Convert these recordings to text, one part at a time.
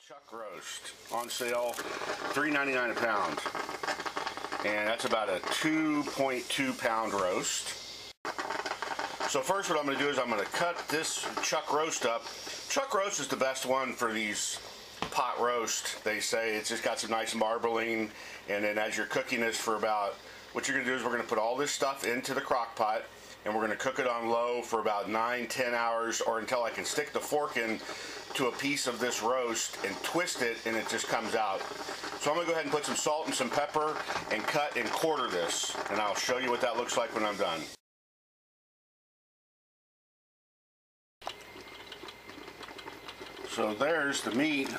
Chuck roast on sale, $3.99 a pound, and that's about a 2.2 pound roast. So first what I'm going to do is I'm going to cut this chuck roast up. Chuck roast is the best one for these pot roast. They say it's just got some nice marbling, and then as you're cooking this for about, what you're going to do is we're going to put all this stuff into the crock pot, and we're going to cook it on low for about 9-10 hours, or until I can stick the fork in to a piece of this roast and twist it and it just comes out. So I'm going to go ahead and put some salt and some pepper and cut and quarter this, and I'll show you what that looks like when I'm done. So there's the meat,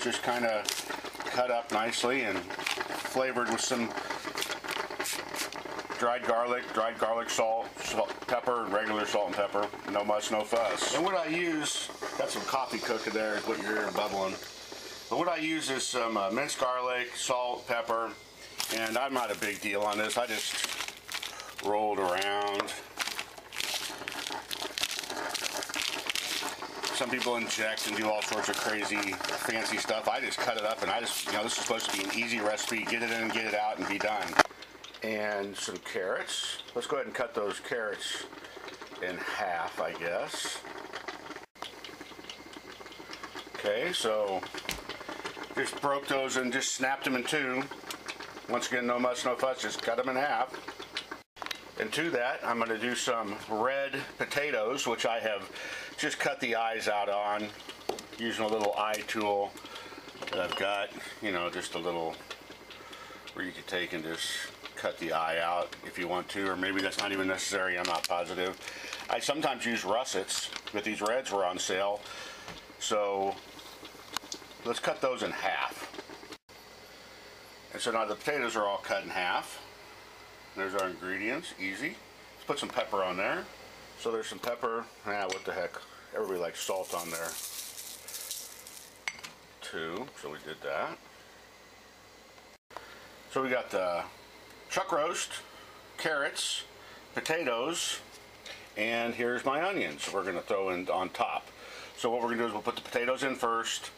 just kind of cut up nicely and flavored with some dried garlic, salt, pepper, and regular salt and pepper. No muss, no fuss. And what I use, got some coffee cooking there, is what you're hearing bubbling. But what I use is some minced garlic, salt, pepper, and I'm not a big deal on this. I just rolled around. Some people inject and do all sorts of crazy, fancy stuff. I just cut it up, and I just, this is supposed to be an easy recipe. Get it in, get it out, and be done. And some carrots. Let's go ahead and cut those carrots in half, I guess. Okay, so just broke those and just snapped them in two. Once again, no muss, no fuss, just cut them in half. And to that, I'm going to do some red potatoes, which I have just cut the eyes out on using a little eye tool that I've got, just a little where you could take and just cut the eye out if you want to, or maybe that's not even necessary, I'm not positive. I sometimes use russets, but these reds were on sale, so let's cut those in half. And so now the potatoes are all cut in half. There's our ingredients, easy. Let's put some pepper on there. So there's some pepper, what the heck, everybody likes salt on there too, so we did that. So we got the chuck roast, carrots, potatoes, and here's my onions we're going to throw in on top. So what we're going to do is we'll put the potatoes in first,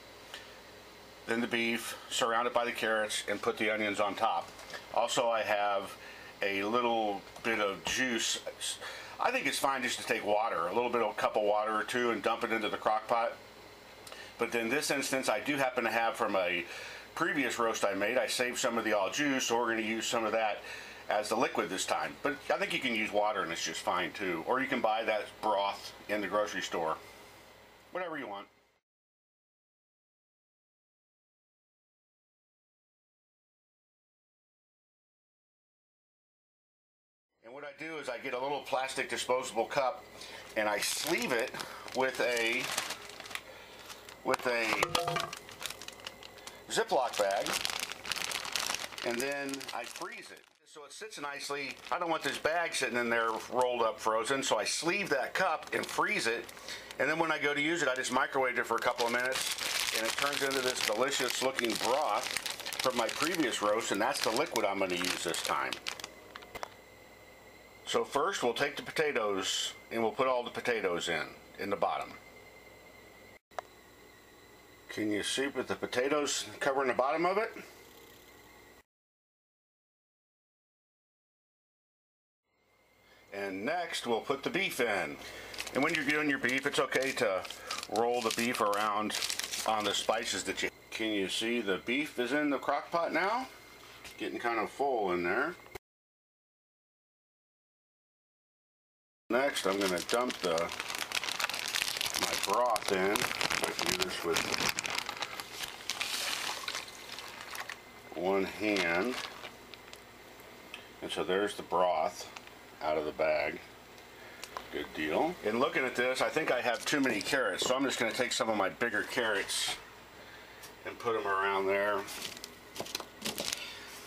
then the beef, surround it by the carrots, and put the onions on top. Also, I have a little bit of juice. I think it's fine just to take water, a little bit of a cup of water or two, and dump it into the crock pot. But in this instance, I do happen to have from a previous roast I made, I saved some of the all juice, so we're going to use some of that as the liquid this time. But I think you can use water and it's just fine too. Or you can buy that broth in the grocery store. Whatever you want. And what I do is I get a little plastic disposable cup and I sleeve it with a Ziploc bag, and then I freeze it so it sits nicely. I don't want this bag sitting in there rolled up frozen, so I sleeve that cup and freeze it, and then when I go to use it, I just microwave it for a couple of minutes, and it turns into this delicious looking broth from my previous roast, and that's the liquid I'm going to use this time. So first we'll take the potatoes and we'll put all the potatoes in the bottom. Can you see with the potatoes covering the bottom of it? And next we'll put the beef in. And when you're doing your beef, it's okay to roll the beef around on the spices that you... Can you see the beef is in the crock pot now? Getting kind of full in there. Next I'm going to dump my broth in. I can do this with one hand. And so there's the broth out of the bag. Good deal. And looking at this, I think I have too many carrots, so I'm just going to take some of my bigger carrots and put them around there.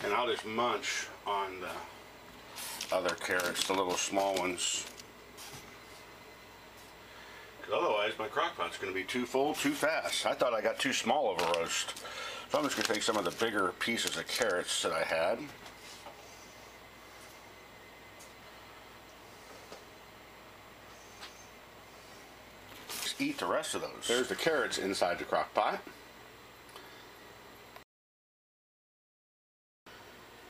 And I'll just munch on the other carrots, the little small ones. Otherwise my crock pot's going to be too full too fast. I thought I got too small of a roast. So I'm just going to take some of the bigger pieces of carrots that I had. Just eat the rest of those. There's the carrots inside the crock pot.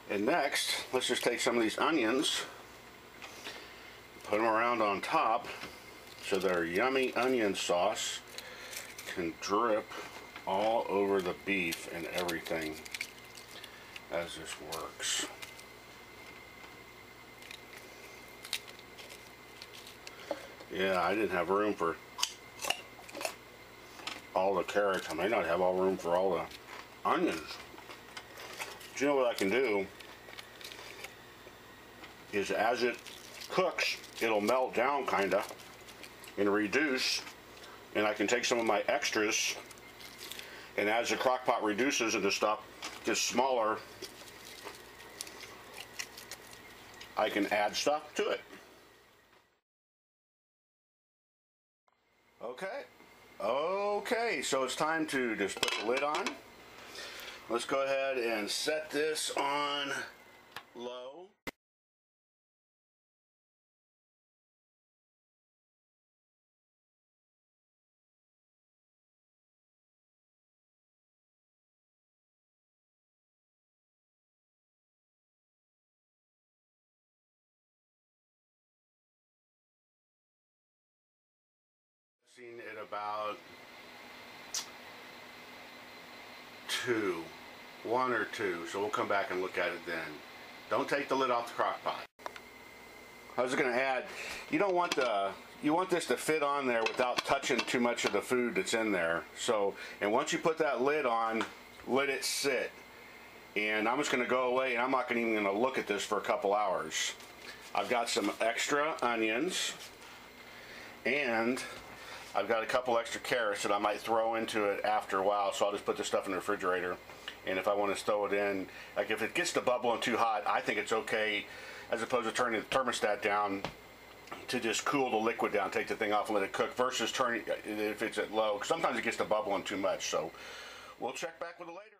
And next, let's just take some of these onions, put them around on top so their yummy onion sauce can drip all over the beef and everything as this works. Yeah, I didn't have room for all the carrots. I may not have all room for all the onions. But you know what I can do is as it cooks, it'll melt down kinda and reduce, and I can take some of my extras, and as the crock pot reduces and the stuff gets smaller, I can add stuff to it. Okay, so it's time to just put the lid on. Let's go ahead and set this on low. Seen it about 1 or 2, so we'll come back and look at it then. Don't take the lid off the crock pot. I was going to add, you want this to fit on there without touching too much of the food that's in there. So, and once you put that lid on, let it sit. And I'm just going to go away, and I'm not even going to look at this for a couple hours. I've got some extra onions, and I've got a couple extra carrots that I might throw into it after a while, so I'll just put this stuff in the refrigerator. And if I want to throw it in, like if it gets to bubbling too hot, I think it's okay, as opposed to turning the thermostat down, to just cool the liquid down, take the thing off and let it cook, versus turning if it's at low. Sometimes it gets to bubbling too much, so we'll check back with it later.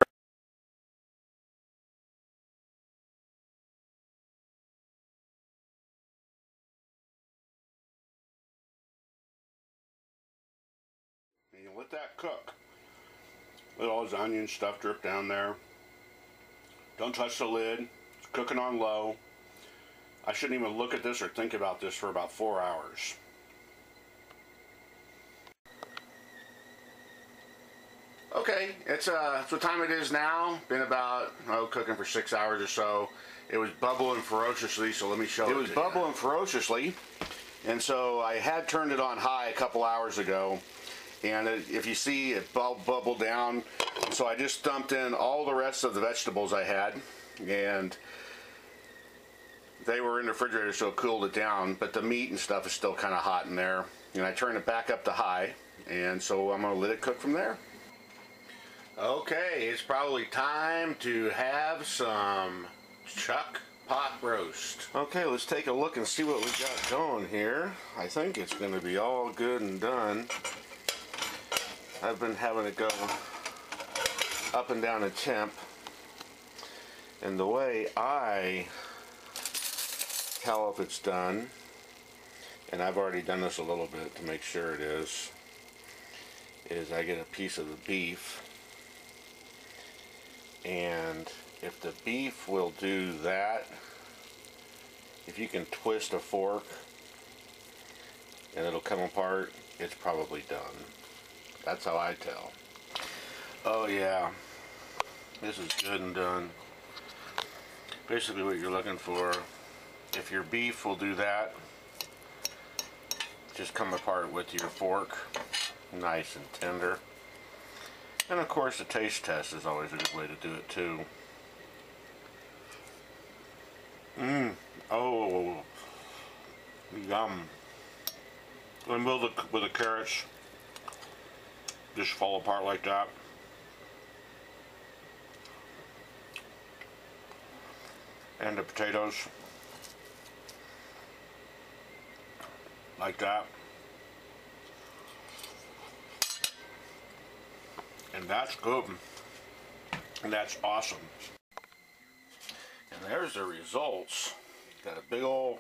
And you let that cook. Let all this onion stuff drip down there. Don't touch the lid. It's cooking on low. I shouldn't even look at this or think about this for about 4 hours. Okay, it's what time it is now. Been about, cooking for 6 hours or so. It was bubbling ferociously, so let me show it. It was bubbling ferociously, and so I had turned it on high a couple hours ago. And if you see, it bubbled down. So I just dumped in all the rest of the vegetables I had, and they were in the refrigerator, so it cooled it down. But the meat and stuff is still kind of hot in there. And I turned it back up to high, and so I'm going to let it cook from there. Okay, it's probably time to have some chuck pot roast. Okay, let's take a look and see what we got going here. I think it's going to be all good and done. I've been having it go up and down in temp, and the way I tell if it's done, and I've already done this a little bit to make sure it is I get a piece of the beef, and if the beef will do that, if you can twist a fork and it'll come apart, it's probably done. That's how I tell. Oh yeah, this is good and done. Basically what you're looking for, if your beef will do that, just come apart with your fork, nice and tender. And of course the taste test is always a good way to do it too. Oh, yum. And with the carrots just fall apart like that. And the potatoes like that. And that's good. And that's awesome. And there's the results. Got a big old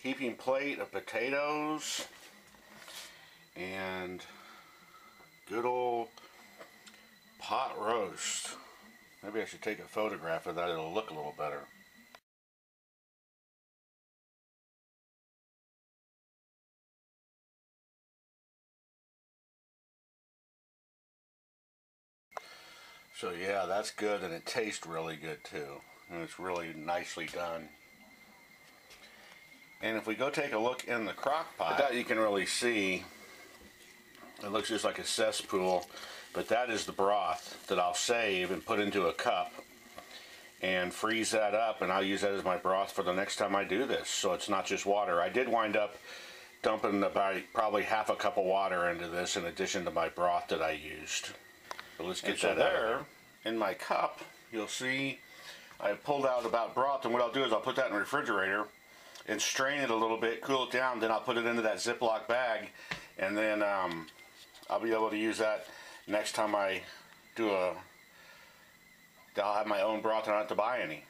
heaping plate of potatoes and good old pot roast. Maybe I should take a photograph of that, it'll look a little better. So yeah, that's good, and it tastes really good too. And it's really nicely done. And if we go take a look in the crock pot, that you can really see, it looks just like a cesspool, but that is the broth that I'll save and put into a cup and freeze that up, and I'll use that as my broth for the next time I do this. So it's not just water. I did wind up dumping about probably half a cup of water into this in addition to my broth that I used. So let's get that there. In my cup, you'll see I pulled out about broth, and what I'll do is I'll put that in the refrigerator and strain it a little bit, cool it down, then I'll put it into that Ziploc bag, and then I'll be able to use that next time I do I'll have my own broth and I don't have to buy any.